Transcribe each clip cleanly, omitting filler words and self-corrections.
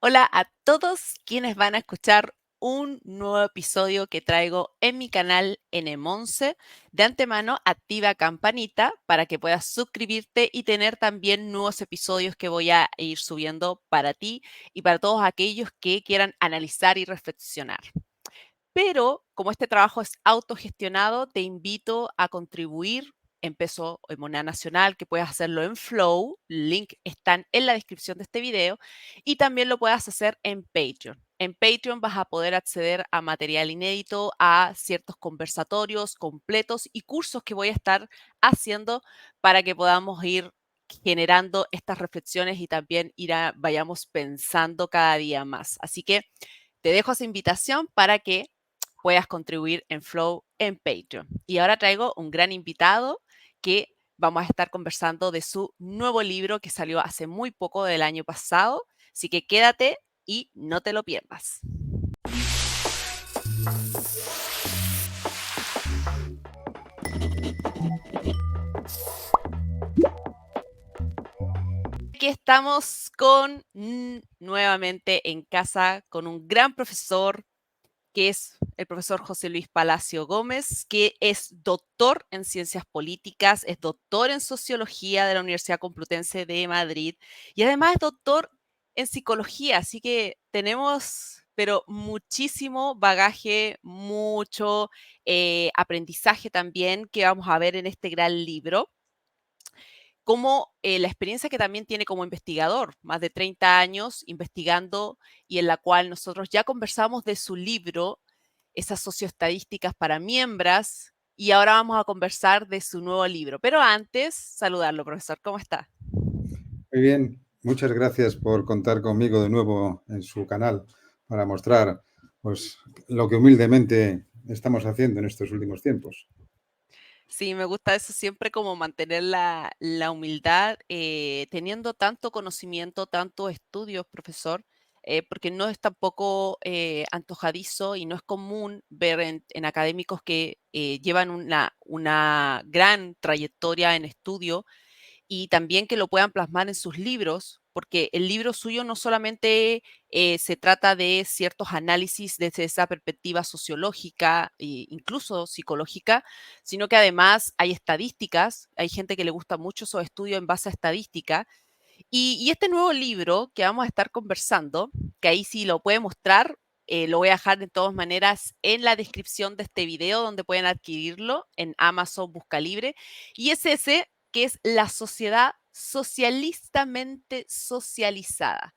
Hola a todos quienes van a escuchar un nuevo episodio que traigo en mi canal N11. De antemano, activa campanita para que puedas suscribirte y tener también nuevos episodios que voy a ir subiendo para ti y para todos aquellos que quieran analizar y reflexionar. Pero como este trabajo es autogestionado, te invito a contribuir en peso o en moneda nacional, que puedes hacerlo en Flow, link están en la descripción de este video, y también lo puedas hacer en Patreon. En Patreon vas a poder acceder a material inédito, a ciertos conversatorios completos y cursos que voy a estar haciendo para que podamos ir generando estas reflexiones y también vayamos pensando cada día más. Así que te dejo esa invitación para que puedas contribuir en Flow en Patreon. Y ahora traigo un gran invitado que vamos a estar conversando de su nuevo libro que salió hace muy poco del año pasado. Así que quédate y no te lo pierdas. Aquí estamos nuevamente en casa con un gran profesor que es el profesor José Luis Palacio Gómez, que es doctor en ciencias políticas, es doctor en sociología de la Universidad Complutense de Madrid y además es doctor en psicología, así que tenemos, pero muchísimo bagaje, mucho aprendizaje también que vamos a ver en este gran libro como la experiencia que también tiene como investigador, más de 30 años investigando y en la cual nosotros ya conversamos de su libro, esas socioestadísticas para miembros, y ahora vamos a conversar de su nuevo libro. Pero antes, saludarlo, profesor, ¿cómo está? Muy bien, muchas gracias por contar conmigo de nuevo en su canal para mostrar pues, lo que humildemente estamos haciendo en estos últimos tiempos. Sí, me gusta eso siempre como mantener la humildad, teniendo tanto conocimiento, tantos estudios, profesor, porque no es tampoco antojadizo y no es común ver en académicos que llevan una gran trayectoria en estudio y también que lo puedan plasmar en sus libros, porque el libro suyo no solamente se trata de ciertos análisis desde esa perspectiva sociológica e incluso psicológica, sino que además hay estadísticas, hay gente que le gusta mucho esos estudios en base a estadística. Y este nuevo libro que vamos a estar conversando, que ahí sí lo puede mostrar, lo voy a dejar de todas maneras en la descripción de este video donde pueden adquirirlo en Amazon Busca Libre. Y es ese que es la sociedad socialistamente socializada.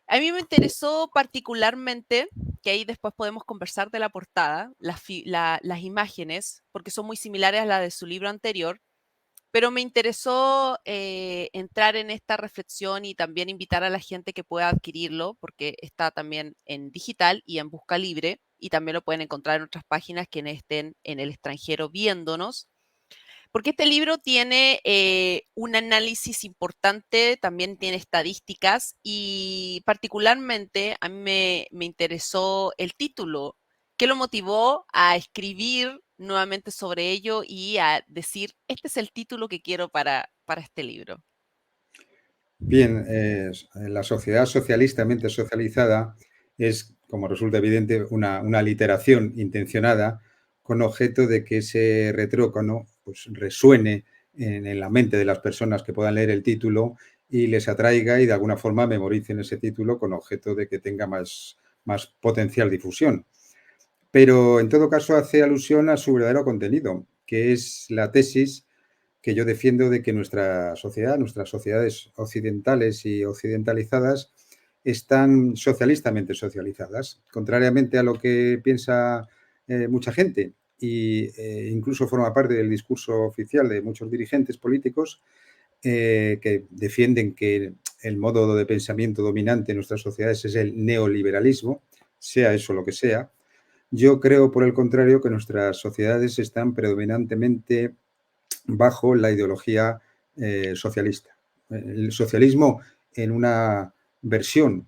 A mí me interesó particularmente, que ahí después podemos conversar de la portada, las imágenes, porque son muy similares a las de su libro anterior, pero me interesó entrar en esta reflexión y también invitar a la gente que pueda adquirirlo, porque está también en digital y en Busca Libre, y también lo pueden encontrar en otras páginas quienes estén en el extranjero viéndonos. Porque este libro tiene un análisis importante, también tiene estadísticas y particularmente a mí me interesó el título. ¿Qué lo motivó a escribir nuevamente sobre ello y a decir, este es el título que quiero para este libro? Bien, la sociedad socialistamente socializada es, como resulta evidente, una literación intencionada con objeto de que ese retrócono pues, resuene en la mente de las personas que puedan leer el título y les atraiga y de alguna forma memoricen ese título con objeto de que tenga más potencial difusión. Pero en todo caso hace alusión a su verdadero contenido, que es la tesis que yo defiendo de que nuestra sociedad, nuestras sociedades occidentales y occidentalizadas están socialistamente socializadas, contrariamente a lo que piensa mucha gente e incluso forma parte del discurso oficial de muchos dirigentes políticos que defienden que el modo de pensamiento dominante en nuestras sociedades es el neoliberalismo, sea eso lo que sea. Yo creo, por el contrario, que nuestras sociedades están predominantemente bajo la ideología socialista. El socialismo en una versión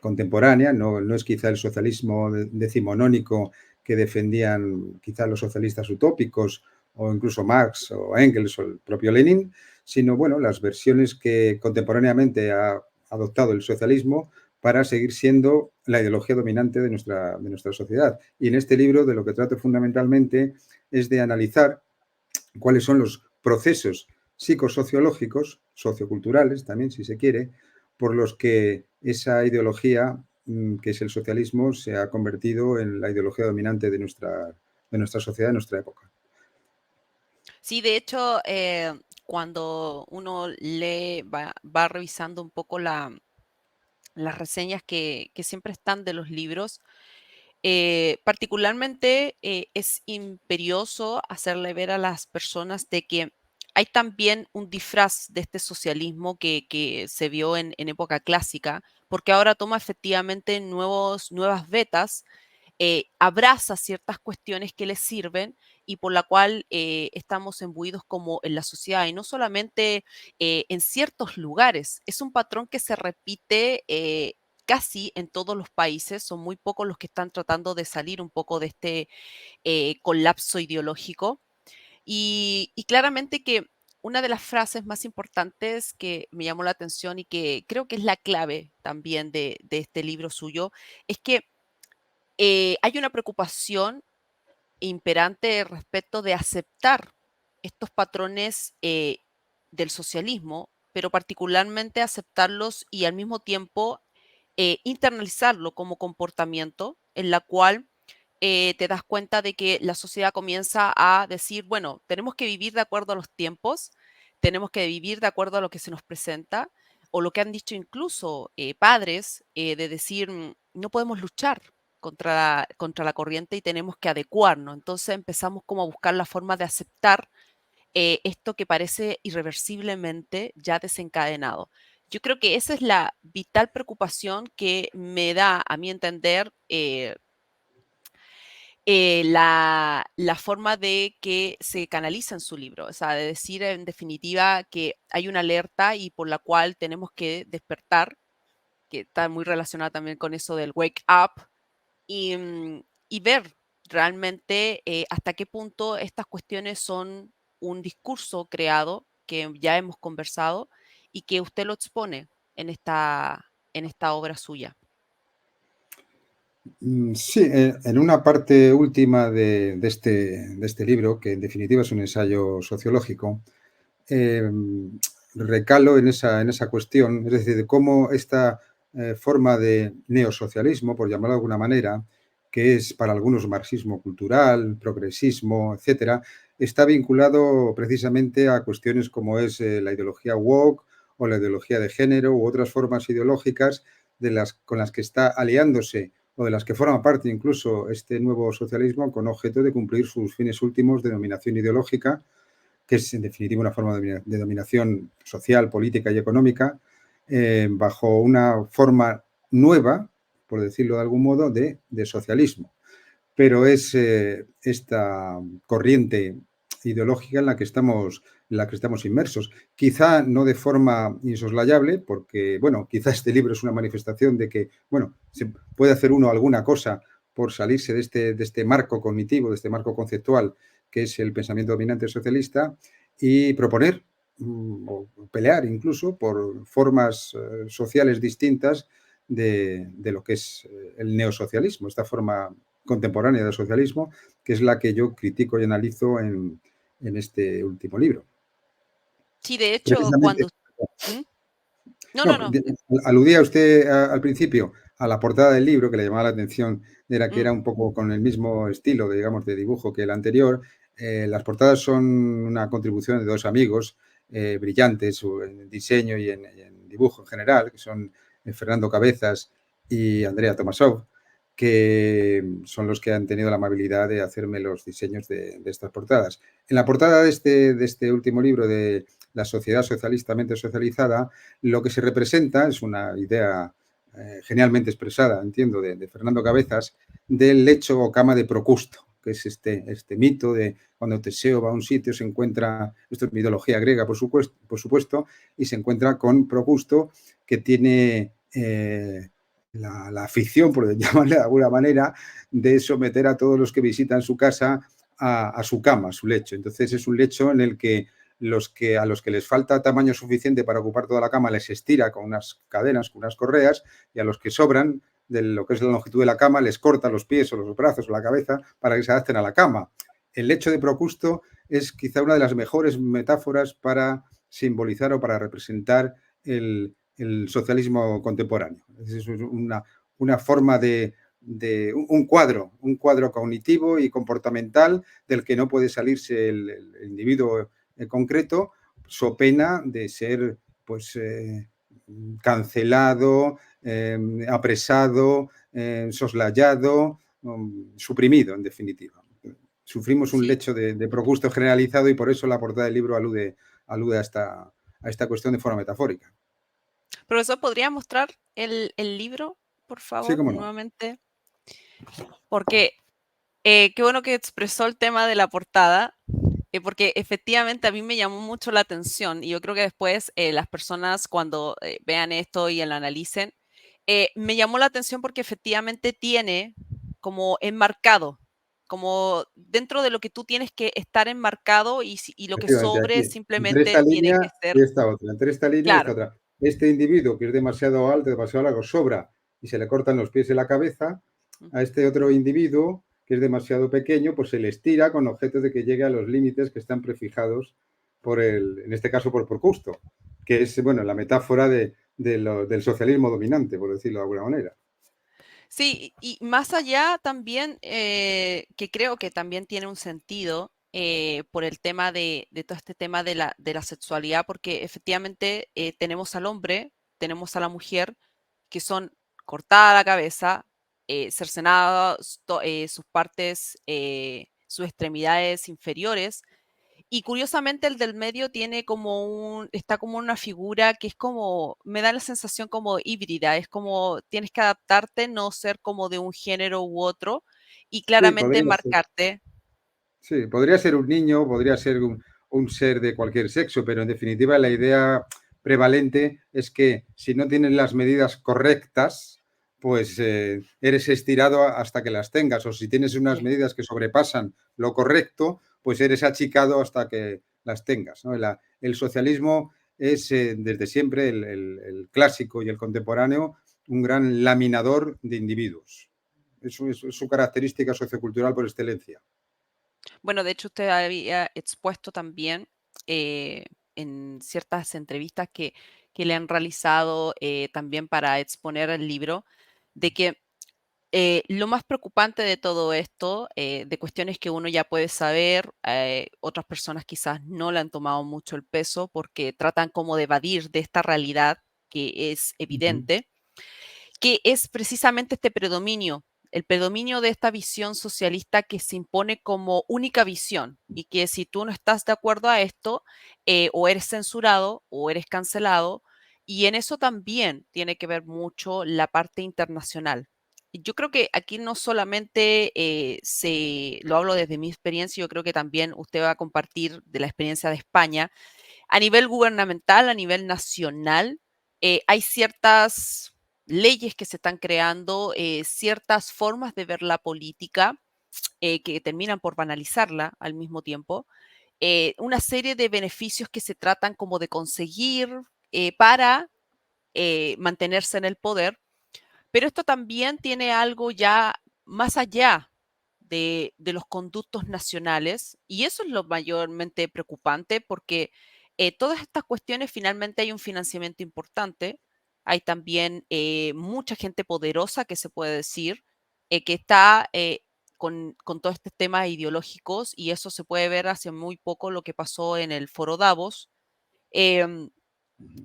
contemporánea, no es quizá el socialismo decimonónico que defendían quizá los socialistas utópicos o incluso Marx o Engels o el propio Lenin, sino bueno, las versiones que contemporáneamente ha adoptado el socialismo para seguir siendo la ideología dominante de nuestra sociedad. Y en este libro de lo que trato fundamentalmente es de analizar cuáles son los procesos psicosociológicos, socioculturales también, si se quiere, por los que esa ideología, que es el socialismo, se ha convertido en la ideología dominante de nuestra sociedad, de nuestra época. Sí, de hecho, cuando uno lee, va revisando un poco las reseñas que siempre están de los libros, particularmente es imperioso hacerle ver a las personas de que hay también un disfraz de este socialismo que se vio en época clásica, porque ahora toma efectivamente nuevas vetas, abraza ciertas cuestiones que les sirven y por la cual estamos imbuidos como en la sociedad y no solamente en ciertos lugares. Es un patrón que se repite casi en todos los países, son muy pocos los que están tratando de salir un poco de este colapso ideológico. Y claramente que una de las frases más importantes que me llamó la atención y que creo que es la clave también de este libro suyo, es que hay una preocupación imperante respecto de aceptar estos patrones del socialismo, pero particularmente aceptarlos y al mismo tiempo internalizarlo como comportamiento en la cual te das cuenta de que la sociedad comienza a decir, bueno, tenemos que vivir de acuerdo a los tiempos, tenemos que vivir de acuerdo a lo que se nos presenta, o lo que han dicho incluso padres, de decir, no podemos luchar contra la corriente y tenemos que adecuarnos. Entonces empezamos como a buscar la forma de aceptar esto que parece irreversiblemente ya desencadenado. Yo creo que esa es la vital preocupación que me da, a mi entender, la forma de que se canaliza en su libro, o sea, de decir en definitiva que hay una alerta y por la cual tenemos que despertar, que está muy relacionada también con eso del wake up, y ver realmente hasta qué punto estas cuestiones son un discurso creado que ya hemos conversado y que usted lo expone en esta obra suya. Sí, en una parte última de este libro, que en definitiva es un ensayo sociológico, eh, recalo en esa cuestión, es decir, de cómo esta forma de neosocialismo, por llamarlo de alguna manera, que es para algunos marxismo cultural, progresismo, etcétera, está vinculado precisamente a cuestiones como es la ideología woke o la ideología de género u otras formas ideológicas con las que está aliándose o de las que forma parte incluso este nuevo socialismo con objeto de cumplir sus fines últimos de dominación ideológica, que es en definitiva una forma de dominación social, política y económica, bajo una forma nueva, por decirlo de algún modo, de socialismo. Pero es esta corriente ideológica en la que estamos inmersos. Quizá no de forma insoslayable, porque, bueno, quizá este libro es una manifestación de que, bueno, se puede hacer uno alguna cosa por salirse de este marco cognitivo, de este marco conceptual, que es el pensamiento dominante socialista, y proponer o pelear incluso por formas sociales distintas de lo que es el neosocialismo, esta forma contemporánea del socialismo, que es la que yo critico y analizo en este último libro. Sí, de hecho, Precisamente, cuando... ¿Mm? No, no, no, no. aludía usted al principio a la portada del libro, que le llamaba la atención, era que Mm, era un poco con el mismo estilo, digamos, de dibujo que el anterior. Las portadas son una contribución de dos amigos brillantes en diseño y en dibujo en general, que son Fernando Cabezas y Andrea Tomasov, que son los que han tenido la amabilidad de hacerme los diseños de estas portadas. En la portada de este último libro de La sociedad socialistamente socializada, lo que se representa es una idea genialmente expresada, entiendo, de Fernando Cabezas, del lecho o cama de Procusto, que es este mito de cuando Teseo va a un sitio, se encuentra, esto es mitología griega, por supuesto, y se encuentra con Procusto, que tiene la afición, por llamarle de alguna manera, de someter a todos los que visitan su casa a su cama, a su lecho. Entonces es un lecho en el que a los que les falta tamaño suficiente para ocupar toda la cama les estira con unas cadenas, con unas correas, y a los que sobran de lo que es la longitud de la cama les corta los pies o los brazos o la cabeza para que se adapten a la cama. El lecho de Procusto es quizá una de las mejores metáforas para simbolizar o para representar el socialismo contemporáneo. Es una forma de un cuadro cognitivo y comportamental del que no puede salirse el individuo concreto, so pena de ser pues cancelado, apresado, soslayado, suprimido, en definitiva. Sufrimos un Sí. lecho de Procusto generalizado y por eso la portada del libro alude a esta cuestión de forma metafórica. Profesor, ¿podría mostrar el libro, por Sí, favor, cómo no. nuevamente? Porque qué bueno que expresó el tema de la portada, porque efectivamente a mí me llamó mucho la atención y yo creo que después las personas cuando vean esto y lo analicen, me llamó la atención porque efectivamente tiene como enmarcado, como dentro de lo que tú tienes que estar enmarcado y lo que Efectivamente, sobre aquí, entre esta simplemente tiene línea que y ser esta otra, entre esta línea y esta claro. otra. Este individuo que es demasiado alto, demasiado largo, sobra y se le cortan los pies y la cabeza. A este otro individuo que es demasiado pequeño, pues se le estira con objeto de que llegue a los límites que están prefijados en este caso por Procusto, que es, bueno, la metáfora del socialismo dominante, por decirlo de alguna manera. Sí, y más allá también, que creo que también tiene un sentido por el tema de todo este tema de la sexualidad, porque efectivamente tenemos al hombre, tenemos a la mujer, que son cortada la cabeza, cercenadas sus partes, sus extremidades inferiores, y curiosamente el del medio tiene como está como una figura que es como, me da la sensación como híbrida, es como tienes que adaptarte, no ser como de un género u otro y Sí, claramente marcarte. sí, podría ser un niño, podría ser un ser de cualquier sexo, pero en definitiva la idea prevalente es que si no tienes las medidas correctas, pues eres estirado hasta que las tengas, o si tienes unas Sí. medidas que sobrepasan lo correcto, pues eres achicado hasta que las tengas, ¿no? El socialismo es desde siempre el clásico y el contemporáneo un gran laminador de individuos. Es su característica sociocultural por excelencia. Bueno, de hecho usted había expuesto también eh, en ciertas entrevistas que le han realizado también para exponer el libro, de que lo más preocupante de todo esto, de cuestiones que uno ya puede saber, otras personas quizás no le han tomado mucho el peso porque tratan como de evadir de esta realidad que es Ujú. evidente, que es precisamente este predominio, el predominio de esta visión socialista que se impone como única visión y que si tú no estás de acuerdo a esto, o eres censurado o eres cancelado, y en eso también tiene que ver mucho la parte internacional. Yo creo que aquí no solamente lo hablo desde mi experiencia, yo creo que también usted va a compartir de la experiencia de España. A nivel gubernamental, a nivel nacional, hay ciertas leyes que se están creando, ciertas formas de ver la política que terminan por banalizarla al mismo tiempo, una serie de beneficios que se tratan como de conseguir para mantenerse en el poder, pero esto también tiene algo ya más allá de los conductos nacionales y eso es lo mayormente preocupante porque todas estas cuestiones finalmente hay un financiamiento importante, hay también mucha gente poderosa que se puede decir que está con todos estos temas ideológicos y eso se puede ver hace muy poco lo que pasó en el Foro Davos. Em,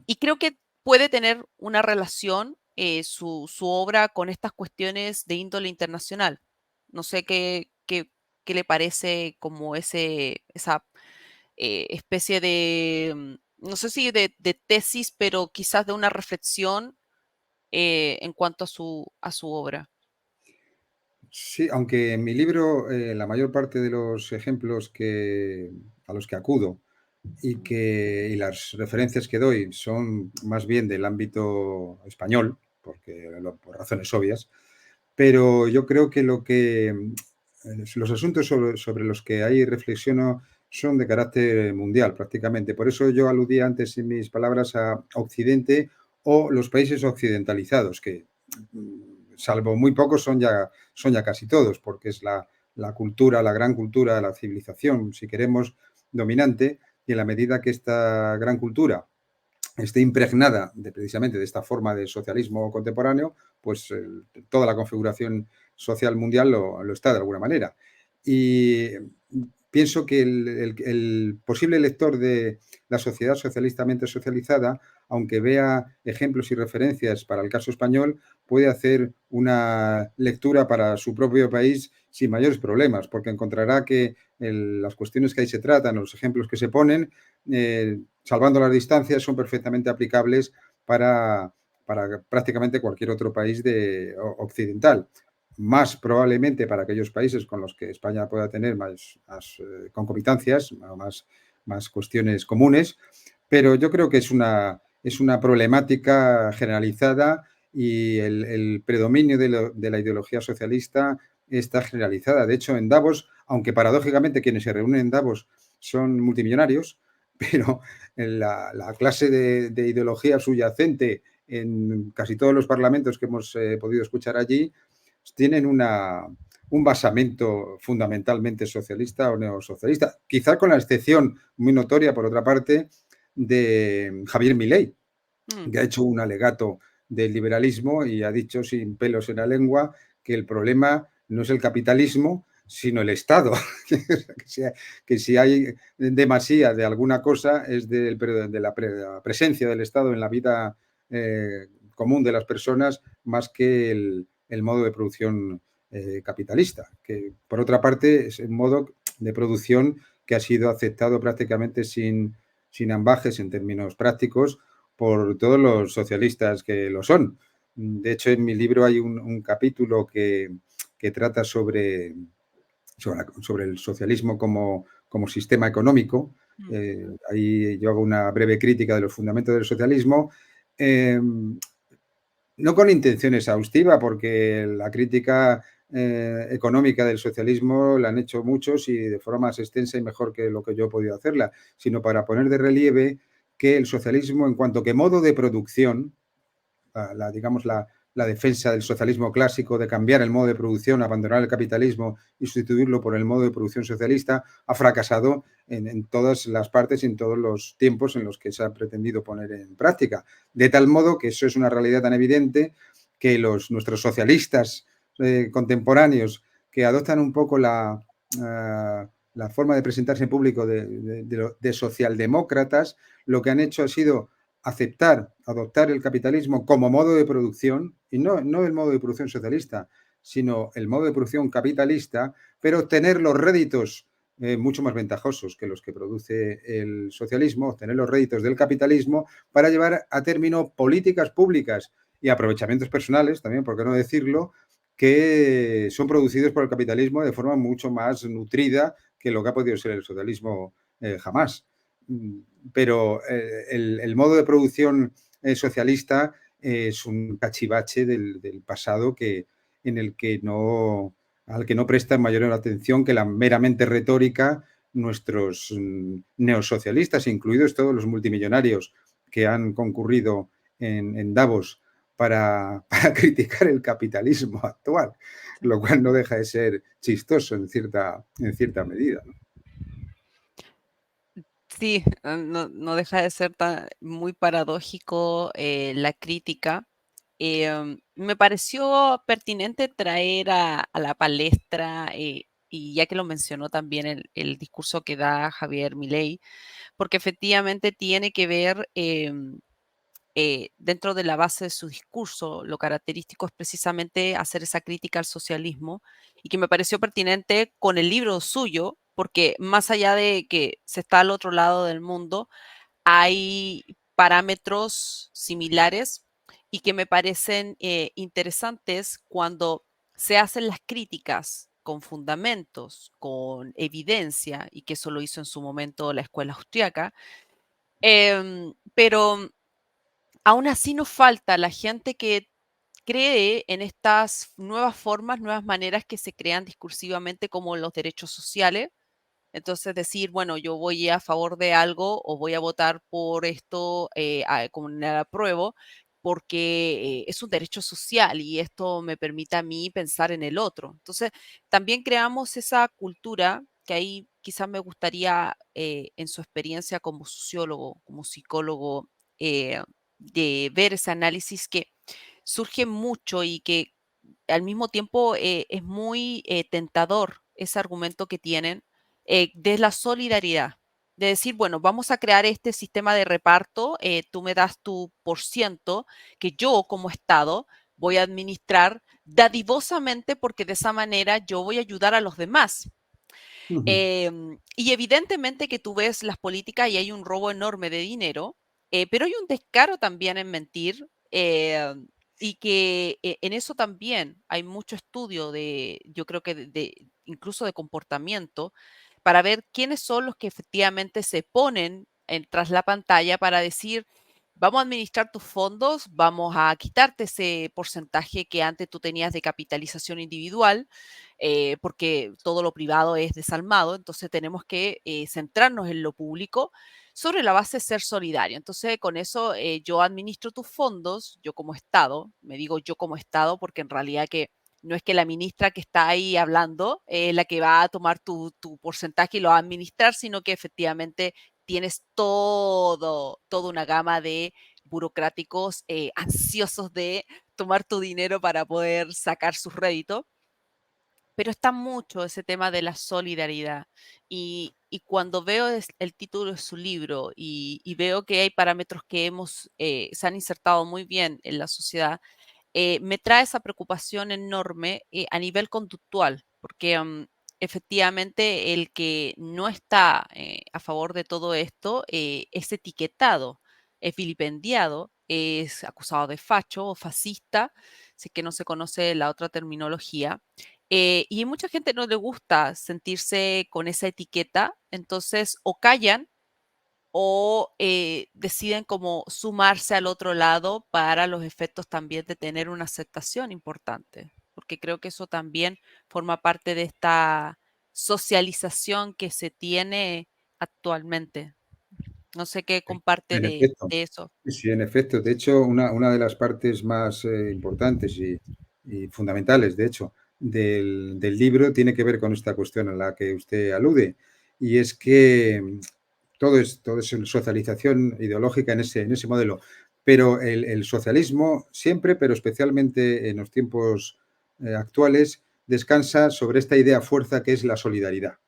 y creo que puede tener una relación su obra con estas cuestiones de índole internacional. No sé qué le parece como esa especie de, no sé si de tesis, pero quizás de una reflexión en cuanto a su obra. Sí, aunque en mi libro la mayor parte de los ejemplos a los que acudo Ujú. y las referencias que doy son más bien del ámbito español, por razones obvias, pero yo creo que los asuntos sobre los que ahí reflexiono son de carácter mundial prácticamente. Por eso yo aludía antes en mis palabras a Occidente o los países occidentalizados, que salvo muy pocos son ya casi todos, porque es la cultura, la gran cultura, la civilización, si queremos, dominante, y en la medida que esta gran cultura esté impregnada precisamente de esta forma de socialismo contemporáneo, pues toda la configuración social mundial lo está de alguna manera. Y pienso que el posible lector de la sociedad socialistamente socializada, aunque vea ejemplos y referencias para el caso español, puede hacer una lectura para su propio país sin mayores problemas, porque encontrará que las cuestiones que ahí se tratan, los ejemplos que se ponen, salvando las distancias, son perfectamente aplicables para prácticamente cualquier otro país occidental. Más probablemente para aquellos países con los que España pueda tener más concomitancias, más cuestiones comunes, pero yo creo que es una problemática generalizada y el predominio de la ideología socialista está generalizada. De hecho, en Davos, aunque paradójicamente quienes se reúnen en Davos son multimillonarios, pero la clase de ideología subyacente en casi todos los parlamentos que hemos podido escuchar allí tienen un basamento fundamentalmente socialista o neosocialista, quizá con la excepción muy notoria, por otra parte, de Javier Milei, Mm. que ha hecho un alegato del liberalismo y ha dicho sin pelos en la lengua que el problema no es el capitalismo, sino el Estado. Que si hay demasía de alguna cosa es de la presencia del Estado en la vida común de las personas más que el modo de producción capitalista, que por otra parte es un modo de producción que ha sido aceptado prácticamente sin ambajes en términos prácticos por todos los socialistas que lo son. De hecho, en mi libro hay un capítulo que trata sobre el socialismo como sistema económico. Mm. Ahí yo hago una breve crítica de los fundamentos del socialismo, no con intención exhaustiva, porque la crítica económica del socialismo la han hecho muchos y de forma más extensa y mejor que lo que yo he podido hacerla, sino para poner de relieve que el socialismo, en cuanto que modo de producción, digamos, la defensa del socialismo clásico, de cambiar el modo de producción, abandonar el capitalismo y sustituirlo por el modo de producción socialista, ha fracasado en todas las partes y en todos los tiempos en los que se ha pretendido poner en práctica. De tal modo que eso es una realidad tan evidente que nuestros socialistas contemporáneos, que adoptan un poco la forma de presentarse en público de socialdemócratas, lo que han hecho ha sido adoptar el capitalismo como modo de producción, y no el modo de producción socialista, sino el modo de producción capitalista, pero obtener los réditos mucho más ventajosos que los que produce el socialismo, obtener los réditos del capitalismo para llevar a término políticas públicas y aprovechamientos personales, también, por qué no decirlo, que son producidos por el capitalismo de forma mucho más nutrida que lo que ha podido ser el socialismo jamás. Pero el modo de producción socialista es un cachivache del pasado al que no prestan mayor atención que la meramente retórica nuestros neosocialistas, incluidos todos los multimillonarios que han concurrido en Davos para criticar el capitalismo actual, lo cual no deja de ser chistoso en cierta medida, ¿no? Sí, no deja de ser muy paradójico la crítica. Me pareció pertinente traer a la palestra, y ya que lo mencionó también el discurso que da Javier Milei, porque efectivamente tiene que ver dentro de la base de su discurso, lo característico es precisamente hacer esa crítica al socialismo y que me pareció pertinente con el libro suyo, porque más allá de que se está al otro lado del mundo, hay parámetros similares y que me parecen interesantes cuando se hacen las críticas con fundamentos, con evidencia, y que eso lo hizo en su momento la escuela austriaca. Pero aún así nos falta la gente que cree en estas nuevas formas, nuevas maneras que se crean discursivamente como los derechos sociales, Entonces decir, bueno, yo voy a favor de algo o voy a votar por esto como en el apruebo porque es un derecho social y esto me permite a mí pensar en el otro. Entonces, también creamos esa cultura que ahí quizás me gustaría, en su experiencia como sociólogo, como psicólogo, eh, de ver ese análisis que surge mucho y que al mismo tiempo es muy tentador ese argumento que tienen de la solidaridad. De decir, bueno, vamos a crear este sistema de reparto, tú me das tu por ciento que yo como Estado voy a administrar dadivosamente porque de esa manera yo voy a ayudar a los demás. Ujú. Y evidentemente que tú ves las políticas y hay un robo enorme de dinero, pero hay un descaro también en mentir, y que en eso también hay mucho estudio de, yo creo que incluso de comportamiento, para ver quiénes son los que efectivamente se ponen tras la pantalla para decir, vamos a administrar tus fondos, vamos a quitarte ese porcentaje que antes tú tenías de capitalización individual, porque todo lo privado es desalmado, entonces tenemos que centrarnos en lo público sobre la base de ser solidario. Entonces, con eso yo administro tus fondos, yo como Estado, me digo yo como Estado, porque en realidad que no es que la ministra que está ahí hablando es la que va a tomar tu porcentaje y lo va a administrar, sino que efectivamente tienes toda una gama de burocráticos ansiosos de tomar tu dinero para poder sacar sus réditos, pero está mucho ese tema de la solidaridad. Y cuando veo el título de su libro y veo que hay parámetros que se han insertado muy bien en la sociedad, me trae esa preocupación enorme a nivel conductual, porque efectivamente el que no está a favor de todo esto es etiquetado, es vilipendiado, es acusado de facho o fascista, si es que no se conoce la otra terminología. Y a mucha gente no le gusta sentirse con esa etiqueta, entonces o callan o deciden como sumarse al otro lado para los efectos también de tener una aceptación importante, porque creo que eso también forma parte de esta socialización que se tiene actualmente. No sé qué Sí, comparte en efecto. de eso. Sí, en efecto. De hecho, una de las partes más importantes y fundamentales, de hecho, del libro tiene que ver con esta cuestión a la que usted alude. Y es que todo es socialización ideológica en ese modelo. Pero el socialismo siempre, pero especialmente en los tiempos actuales, descansa sobre esta idea fuerza que es la solidaridad.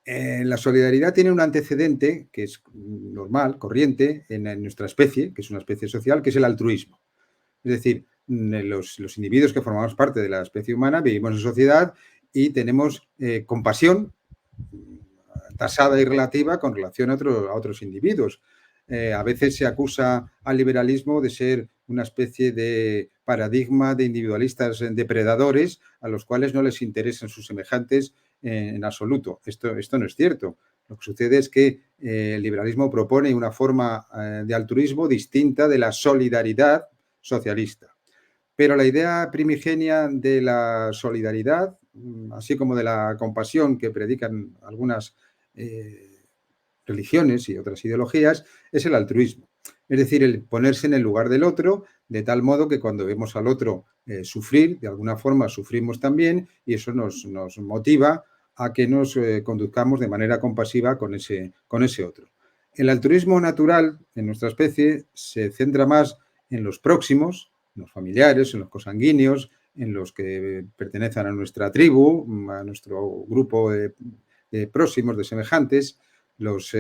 La solidaridad tiene un antecedente que es normal, corriente en nuestra especie, que es una especie social, que es el altruismo. Es decir, los individuos que formamos parte de la especie humana vivimos en sociedad y tenemos compasión tasada y relativa con relación a otros individuos. A veces se acusa al liberalismo de ser una especie de paradigma de individualistas depredadores a los cuales no les interesan sus semejantes en absoluto. Esto no es cierto. Lo que sucede es que el liberalismo propone una forma de altruismo distinta de la solidaridad socialista. Pero la idea primigenia de la solidaridad, así como de la compasión que predican algunas religiones y otras ideologías, es el altruismo. Es decir, el ponerse en el lugar del otro, de tal modo que cuando vemos al otro sufrir, de alguna forma sufrimos también y eso nos motiva a que nos conduzcamos de manera compasiva con ese otro. El altruismo natural en nuestra especie se centra más en los próximos, en los familiares, en los consanguíneos, en los que pertenecen a nuestra tribu, a nuestro grupo de próximos, de semejantes, los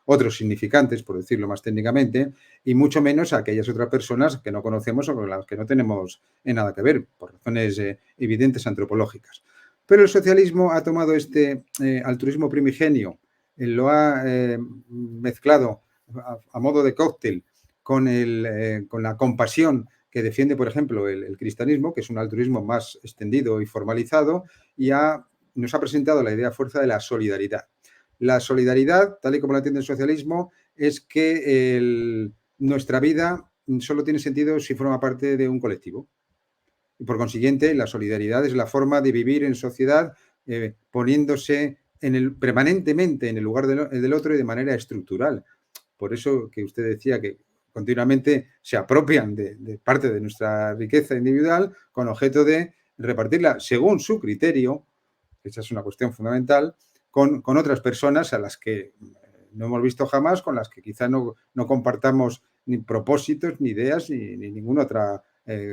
otros significantes, por decirlo más técnicamente, y mucho menos a aquellas otras personas que no conocemos o con las que no tenemos nada que ver, por razones evidentes antropológicas. Pero el socialismo ha tomado este altruismo primigenio, lo ha mezclado a modo de cóctel con la compasión que defiende, por ejemplo, el cristianismo, que es un altruismo más extendido y formalizado, y nos ha presentado la idea fuerza de la solidaridad. La solidaridad, tal y como la entiende el socialismo, es que nuestra vida solo tiene sentido si forma parte de un colectivo. Y por consiguiente, la solidaridad es la forma de vivir en sociedad poniéndose permanentemente en el lugar del otro y de manera estructural. Por eso que usted decía que continuamente se apropian de parte de nuestra riqueza individual con objeto de repartirla según su criterio, esa es una cuestión fundamental, con otras personas a las que no hemos visto jamás, con las que quizá no compartamos ni propósitos, ni ideas, ni ninguna otra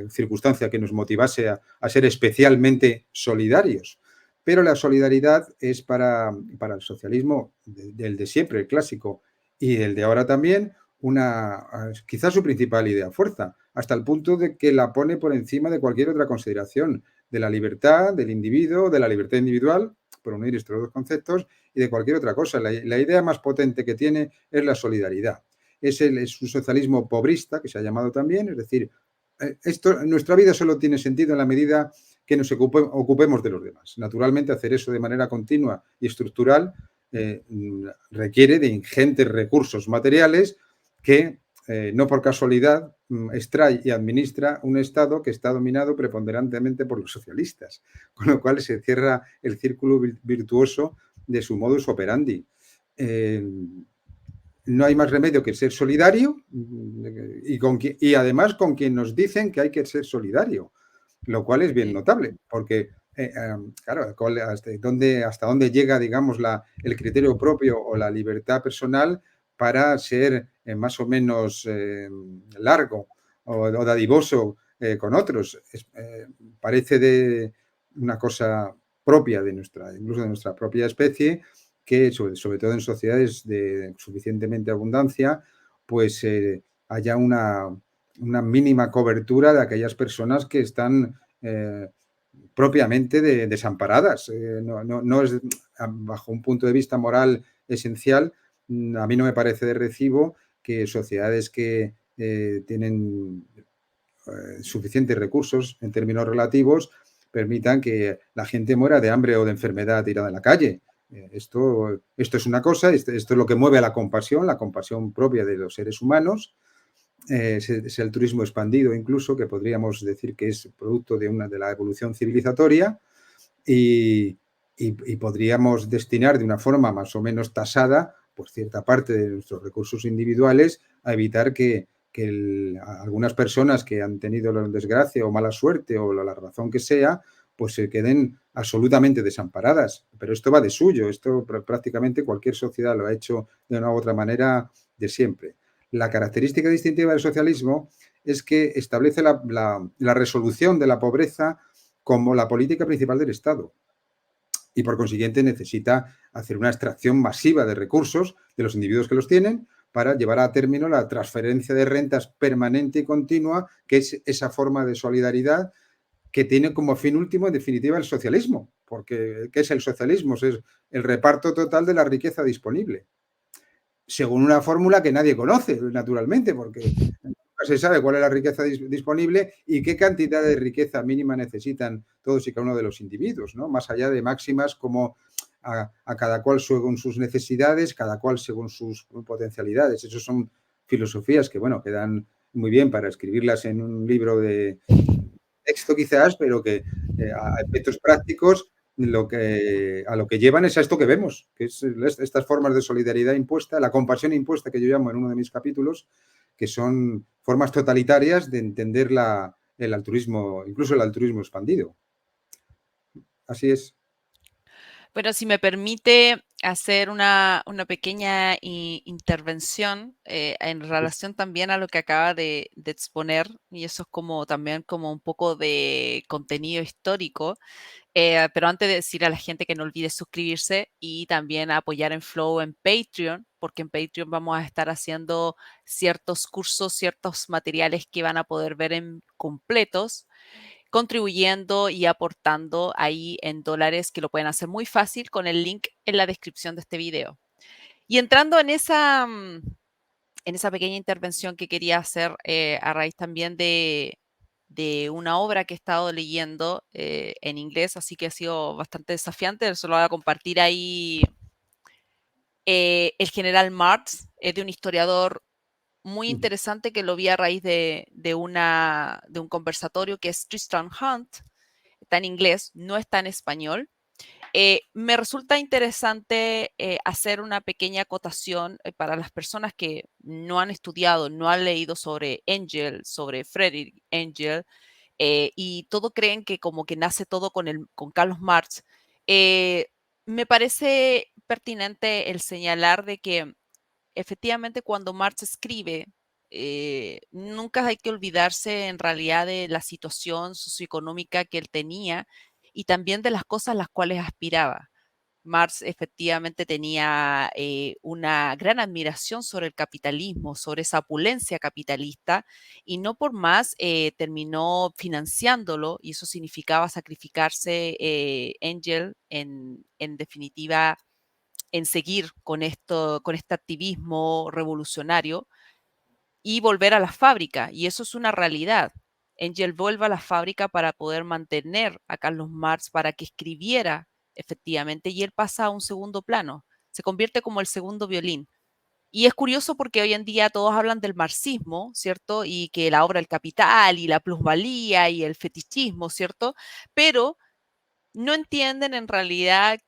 circunstancia que nos motivase a ser especialmente solidarios. Pero la solidaridad es para el socialismo del de siempre, el clásico, y el de ahora también, quizás su principal idea fuerza, hasta el punto de que la pone por encima de cualquier otra consideración de la libertad del individuo, de la libertad individual, por unir estos dos conceptos, y de cualquier otra cosa. La idea más potente que tiene es la solidaridad. Es un socialismo pobrista, que se ha llamado también, es decir, nuestra vida solo tiene sentido en la medida que nos ocupemos de los demás. Naturalmente, hacer eso de manera continua y estructural requiere de ingentes recursos materiales que no por casualidad extrae y administra un Estado que está dominado preponderantemente por los socialistas, con lo cual se cierra el círculo virtuoso de su modus operandi. No hay más remedio que ser solidario y además con quien nos dicen que hay que ser solidario, lo cual es bien notable, porque claro, hasta dónde llega, digamos, el criterio propio o la libertad personal para ser más o menos largo o dadivoso con otros. Parece de una cosa propia incluso de nuestra propia especie, que sobre todo en sociedades de suficientemente abundancia, pues haya una mínima cobertura de aquellas personas que están propiamente desamparadas. No es, bajo un punto de vista moral esencial, a mí no me parece de recibo que sociedades que tienen suficientes recursos en términos relativos permitan que la gente muera de hambre o de enfermedad tirada en la calle. Esto es una cosa, esto es lo que mueve a la compasión propia de los seres humanos, ese altruismo expandido incluso, que podríamos decir que es producto de la evolución civilizatoria y podríamos destinar de una forma más o menos tasada pues cierta parte de nuestros recursos individuales a evitar que algunas personas que han tenido la desgracia o mala suerte o la razón que sea, pues se queden absolutamente desamparadas. Pero esto va de suyo, esto prácticamente cualquier sociedad lo ha hecho de una u otra manera de siempre. La característica distintiva del socialismo es que establece la resolución de la pobreza como la política principal del Estado y por consiguiente necesita hacer una extracción masiva de recursos de los individuos que los tienen para llevar a término la transferencia de rentas permanente y continua, que es esa forma de solidaridad que tiene como fin último, en definitiva, el socialismo. Porque, ¿qué es el socialismo? Es el reparto total de la riqueza disponible, según una fórmula que nadie conoce, naturalmente, porque nunca se sabe cuál es la riqueza disponible y qué cantidad de riqueza mínima necesitan todos y cada uno de los individuos, ¿no? Más allá de máximas como a cada cual según sus necesidades, cada cual según sus potencialidades. Esas son filosofías que, bueno, quedan muy bien para escribirlas en un libro de texto quizás, pero que a efectos prácticos a lo que llevan es a esto que vemos, que es estas formas de solidaridad impuesta, la compasión impuesta que yo llamo en uno de mis capítulos, que son formas totalitarias de entender el altruismo, incluso el altruismo expandido. Así es. Bueno, si me permite hacer una pequeña intervención en relación también a lo que acaba de exponer, y eso es como también como un poco de contenido histórico, pero antes de decir a la gente que no olvide suscribirse y también apoyar en Flow en Patreon, porque en Patreon vamos a estar haciendo ciertos cursos, ciertos materiales que van a poder ver en completos, contribuyendo y aportando ahí en dólares, que lo pueden hacer muy fácil con el link en la descripción de este video. Y entrando en esa pequeña intervención que quería hacer a raíz también de una obra que he estado leyendo en inglés, así que ha sido bastante desafiante, eso lo voy a compartir ahí. El general Marx es de un historiador muy interesante que lo vi a raíz de un conversatorio que es Tristram Hunt. Está en inglés, no está en español. Me resulta interesante hacer una pequeña acotación para las personas que no han estudiado, no han leído sobre Engel, sobre Friedrich Engel, y todo creen que como que nace todo con Carlos Marx. Eh, Me parece pertinente el señalar de que efectivamente cuando Marx escribe, nunca hay que olvidarse en realidad de la situación socioeconómica que él tenía y también de las cosas a las cuales aspiraba. Marx efectivamente tenía una gran admiración sobre el capitalismo, sobre esa opulencia capitalista, y no por más terminó financiándolo, y eso significaba sacrificarse Engel en definitiva en seguir con esto, con este activismo revolucionario y volver a la fábrica. Y eso es una realidad. Engel vuelve a la fábrica para poder mantener a Carlos Marx para que escribiera efectivamente y él pasa a un segundo plano, se convierte como el segundo violín. Y es curioso porque hoy en día todos hablan del marxismo, ¿cierto? Y que la obra del capital y la plusvalía y el fetichismo, ¿cierto? Pero no entienden en realidad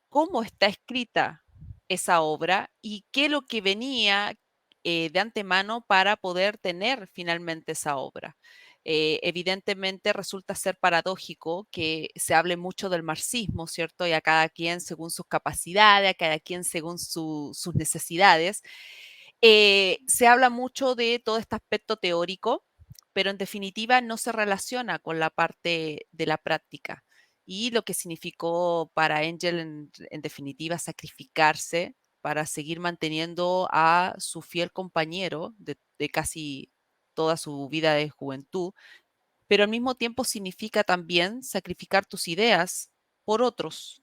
cómo está escrita esa obra y qué es lo que venía de antemano para poder tener finalmente esa obra. Evidentemente resulta ser paradójico que se hable mucho del marxismo, ¿cierto? Y a cada quien según sus capacidades, a cada quien según sus necesidades. Se habla mucho de todo este aspecto teórico, pero en definitiva no se relaciona con la parte de la práctica y lo que significó para Angel en definitiva sacrificarse para seguir manteniendo a su fiel compañero de casi toda su vida de juventud, pero al mismo tiempo significa también sacrificar tus ideas por otros.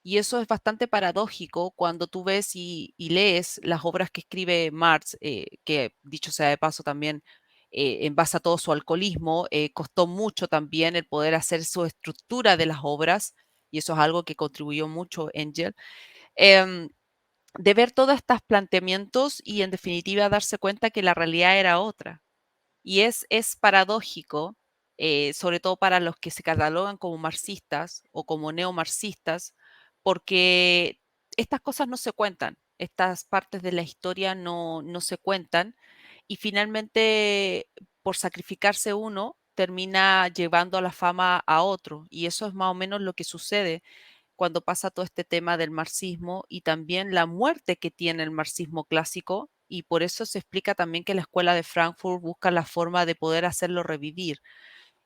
Y eso es bastante paradójico cuando tú ves y lees las obras que escribe Marx, que dicho sea de paso también, en base a todo su alcoholismo, costó mucho también el poder hacer su estructura de las obras, y eso es algo que contribuyó mucho Engel, em, de ver todos estos planteamientos y en definitiva darse cuenta que la realidad era otra. Y es paradójico, sobre todo para los que se catalogan como marxistas o como neomarxistas, porque estas cosas no se cuentan, estas partes de la historia no se cuentan y finalmente por sacrificarse uno termina llevando a la fama a otro y eso es más o menos lo que sucede cuando pasa todo este tema del marxismo y también la muerte que tiene el marxismo clásico, y por eso se explica también que la escuela de Frankfurt busca la forma de poder hacerlo revivir.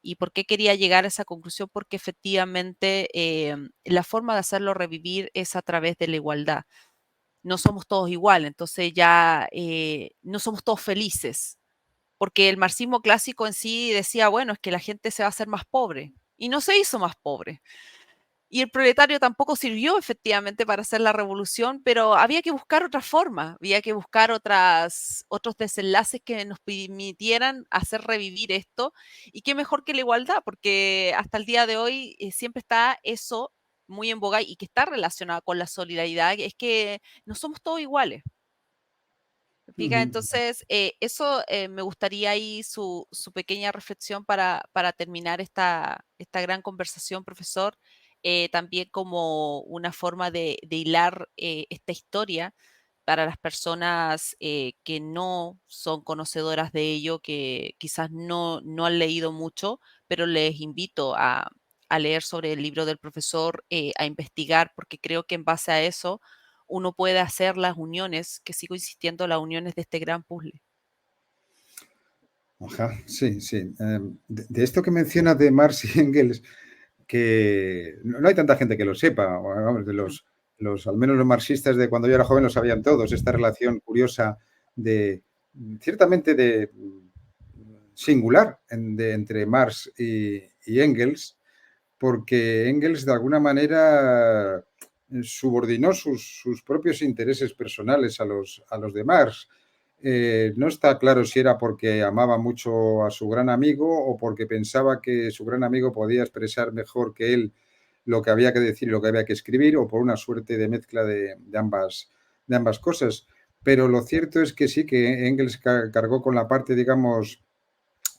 ¿Y por qué quería llegar a esa conclusión? Porque efectivamente la forma de hacerlo revivir es a través de la igualdad. No somos todos iguales, entonces ya no somos todos felices, porque el marxismo clásico en sí decía, bueno, es que la gente se va a hacer más pobre, y no se hizo más pobre. Y el proletario tampoco sirvió efectivamente para hacer la revolución, pero había que buscar otra forma, había que buscar otros desenlaces que nos permitieran hacer revivir esto. Y qué mejor que la igualdad, porque hasta el día de hoy siempre está eso muy en boga y que está relacionado con la solidaridad, es que no somos todos iguales. Fija, Ujú. entonces, eso me gustaría ahí su pequeña reflexión para terminar esta gran conversación, profesor, también como una forma de hilar esta historia para las personas que no son conocedoras de ello, que quizás no han leído mucho, pero les invito a leer sobre el libro del profesor, a investigar, porque creo que en base a eso uno puede hacer las uniones, que sigo insistiendo, las uniones de este gran puzzle. Ajá, sí, sí. De esto que mencionas de Marx y Engels, que no hay tanta gente que lo sepa, o, vamos, de Mm, al menos los marxistas de cuando yo era joven lo sabían todos, esta relación curiosa de, ciertamente de singular entre Marx y Engels, porque Engels de alguna manera subordinó sus propios intereses personales a los de Marx. No está claro si era porque amaba mucho a su gran amigo o porque pensaba que su gran amigo podía expresar mejor que él lo que había que decir y lo que había que escribir, o por una suerte de mezcla de ambas cosas. Pero lo cierto es que sí, que Engels cargó con la parte, digamos,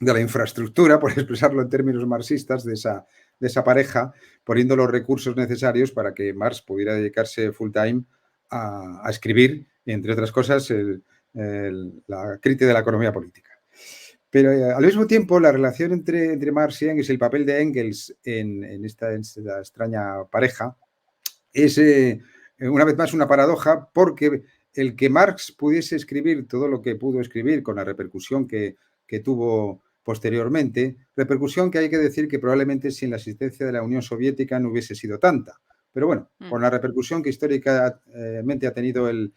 de la infraestructura, por expresarlo en términos marxistas, de esa pareja, poniendo los recursos necesarios para que Marx pudiera dedicarse full time a escribir, entre otras cosas, la crítica de la economía política. Pero al mismo tiempo, la relación entre Marx y Engels, el papel de Engels en esta extraña pareja, es una vez más una paradoja, porque el que Marx pudiese escribir todo lo que pudo escribir con la repercusión que tuvo posteriormente, repercusión que hay que decir que probablemente sin la existencia de la Unión Soviética no hubiese sido tanta. Pero bueno, Mm. con la repercusión que históricamente ha tenido el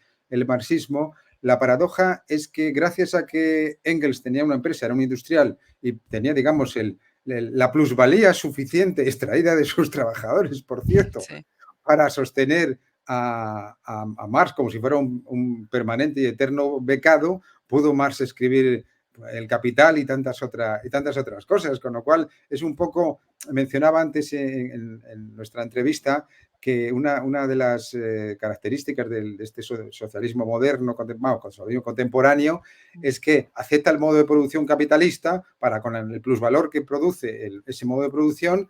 marxismo, la paradoja es que gracias a que Engels tenía una empresa, era un industrial y tenía, digamos, la plusvalía suficiente extraída de sus trabajadores, por cierto, Sí, para sostener a Marx como si fuera un permanente y eterno becado, pudo Marx escribir El Capital y tantas otras cosas, con lo cual es un poco, mencionaba antes en nuestra entrevista, que una de las características de este socialismo moderno, socialismo contemporáneo, es que acepta el modo de producción capitalista para, con el plusvalor que produce ese modo de producción,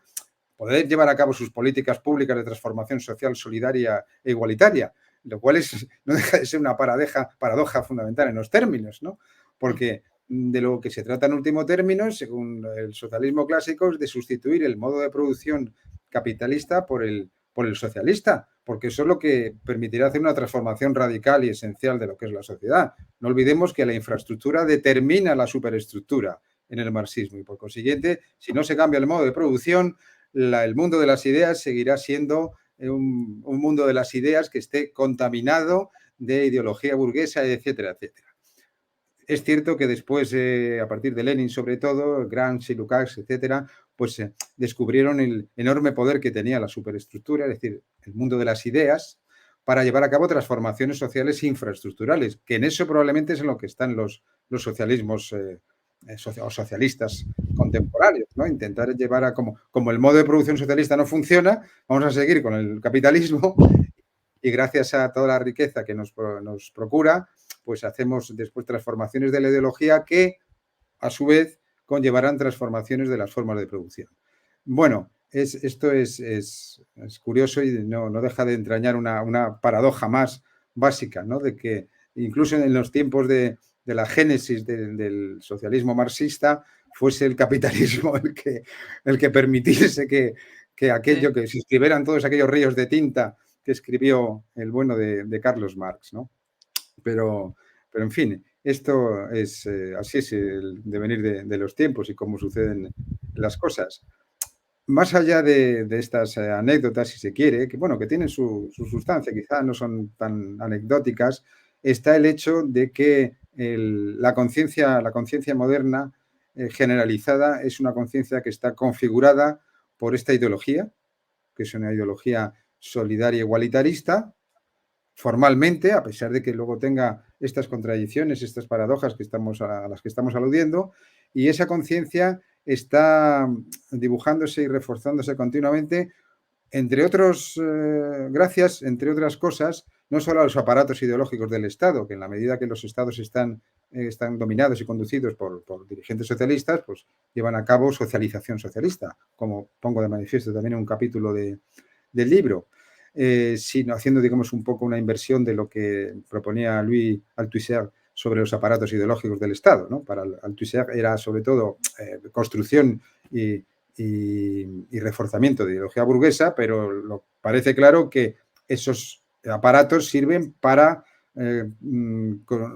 poder llevar a cabo sus políticas públicas de transformación social, solidaria e igualitaria, lo cual no deja de ser una paradoja fundamental en los términos, ¿no? mm, Porque de lo que se trata en último término, según el socialismo clásico, es de sustituir el modo de producción capitalista por el socialista, porque eso es lo que permitirá hacer una transformación radical y esencial de lo que es la sociedad. No olvidemos que la infraestructura determina la superestructura en el marxismo y, por consiguiente, si no se cambia el modo de producción, el mundo de las ideas seguirá siendo un mundo de las ideas que esté contaminado de ideología burguesa, etcétera, etcétera. Es cierto que después, a partir de Lenin sobre todo, Gramsci, Lukács, etcétera, pues descubrieron el enorme poder que tenía la superestructura, es decir, el mundo de las ideas, para llevar a cabo transformaciones sociales infraestructurales, que en eso probablemente es en lo que están los socialismos o socialistas contemporáneos, ¿no? Intentar llevar a como el modo de producción socialista no funciona, vamos a seguir con el capitalismo y gracias a toda la riqueza que nos procura, pues hacemos después transformaciones de la ideología que, a su vez, conllevarán transformaciones de las formas de producción. Bueno, esto es curioso y no deja de entrañar una paradoja más básica, ¿no? De que incluso en los tiempos de la génesis del socialismo marxista fuese el capitalismo el que permitiese que sí. aquello, que se escribieran todos aquellos ríos de tinta que escribió el bueno de Carlos Marx, ¿no? Pero en fin, esto es así es el devenir de los tiempos y cómo suceden las cosas. Más allá de estas anécdotas, si se quiere, que bueno, que tienen su sustancia, quizás no son tan anecdóticas, está el hecho de que la conciencia moderna generalizada es una conciencia que está configurada por esta ideología, que es una ideología solidaria igualitarista, formalmente, a pesar de que luego tenga estas contradicciones, estas paradojas a las que estamos aludiendo, y esa conciencia está dibujándose y reforzándose continuamente, entre otros, gracias, entre otras cosas, no solo a los aparatos ideológicos del Estado, que en la medida que los Estados están dominados y conducidos por dirigentes socialistas, pues llevan a cabo socialización socialista, como pongo de manifiesto también en un capítulo del libro, sino haciendo, digamos, un poco una inversión de lo que proponía Louis Althusser sobre los aparatos ideológicos del Estado, ¿no? Para Althusser era sobre todo construcción y reforzamiento de ideología burguesa, pero parece claro que esos aparatos sirven para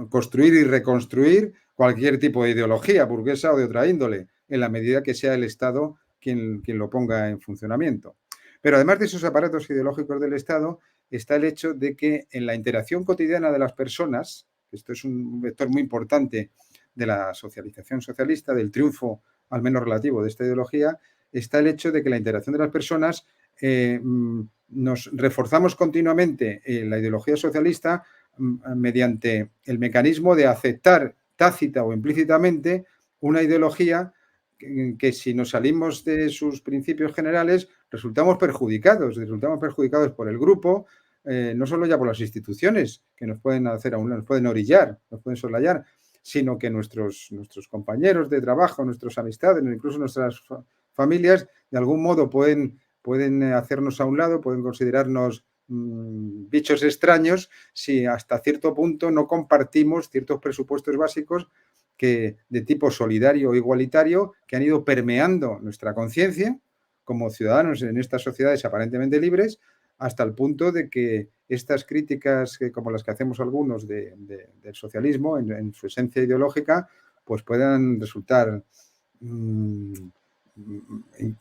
construir y reconstruir cualquier tipo de ideología burguesa o de otra índole, en la medida que sea el Estado quien lo ponga en funcionamiento. Pero además de esos aparatos ideológicos del Estado, está el hecho de que en la interacción cotidiana de las personas, esto es un vector muy importante de la socialización socialista, del triunfo al menos relativo de esta ideología, está el hecho de que la interacción de las personas nos reforzamos continuamente la ideología socialista mediante el mecanismo de aceptar tácita o implícitamente una ideología que si nos salimos de sus principios generales resultamos perjudicados por el grupo, no solo ya por las instituciones que nos pueden hacer nos pueden orillar, nos pueden soslayar, sino que nuestros compañeros de trabajo, nuestras amistades, incluso nuestras familias, de algún modo pueden hacernos a un lado, pueden considerarnos bichos extraños si hasta cierto punto no compartimos ciertos presupuestos básicos de tipo solidario o igualitario que han ido permeando nuestra conciencia como ciudadanos en estas sociedades aparentemente libres, hasta el punto de que estas críticas, como las que hacemos algunos del socialismo en su esencia ideológica, pues puedan resultar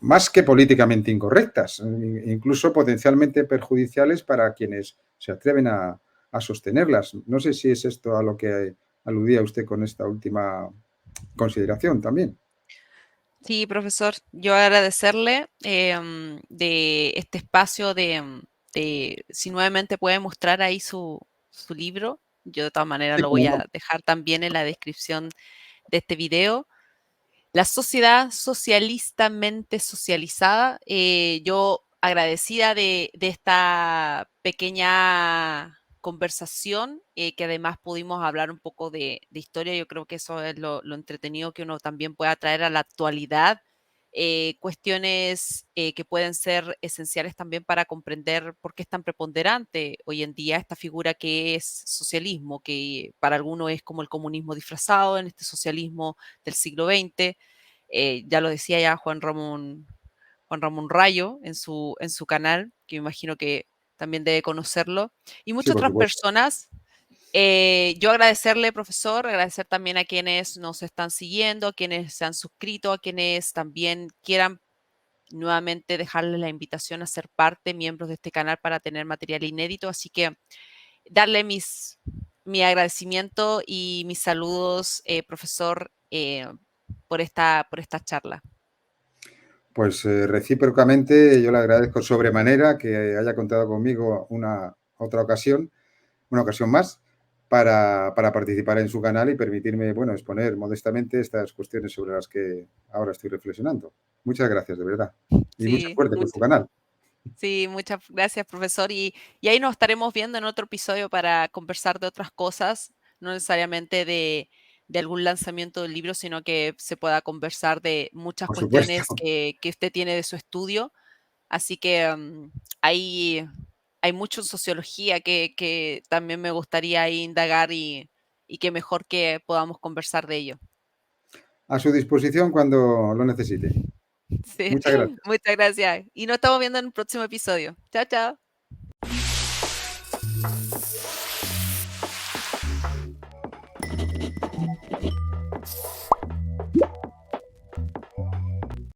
más que políticamente incorrectas, incluso potencialmente perjudiciales para quienes se atreven a sostenerlas. No sé si es esto a lo que aludía usted con esta última consideración también. Sí, profesor, yo agradecerle de este espacio si nuevamente puede mostrar ahí su libro. Yo de todas maneras Sí, lo voy como no. a dejar también en la descripción de este video. La sociedad socialistamente socializada. Yo agradecida de esta pequeña conversación, que además pudimos hablar un poco de historia. Yo creo que eso es lo entretenido que uno también pueda traer a la actualidad. Cuestiones que pueden ser esenciales también para comprender por qué es tan preponderante hoy en día esta figura que es socialismo, que para algunos es como el comunismo disfrazado en este socialismo del siglo XX. Ya lo decía ya Juan Ramón Rayo en su canal, que me imagino que también debe conocerlo, y Sí, muchas por otras supuesto. personas. Yo agradecerle, profesor, agradecer también a quienes nos están siguiendo, a quienes se han suscrito, a quienes también quieran nuevamente dejarles la invitación a ser parte, miembros de este canal para tener material inédito. Así que darle mi agradecimiento y mis saludos, profesor, por esta charla. Pues recíprocamente yo le agradezco sobremanera que haya contado conmigo una ocasión más para participar en su canal y permitirme, bueno, exponer modestamente estas cuestiones sobre las que ahora estoy reflexionando. Muchas gracias, de verdad. Y mucha Sí, suerte con su canal. sí, muchas gracias, profesor. Y ahí nos estaremos viendo en otro episodio para conversar de otras cosas, no necesariamente de algún lanzamiento del libro, sino que se pueda conversar de muchas Por supuesto. cuestiones que usted tiene de su estudio. Así que ahí hay mucho en sociología que también me gustaría ahí indagar y que mejor que podamos conversar de ello. A su disposición cuando lo necesite. Sí, Muchas gracias. muchas gracias. Y nos estamos viendo en un próximo episodio. Chao, chao.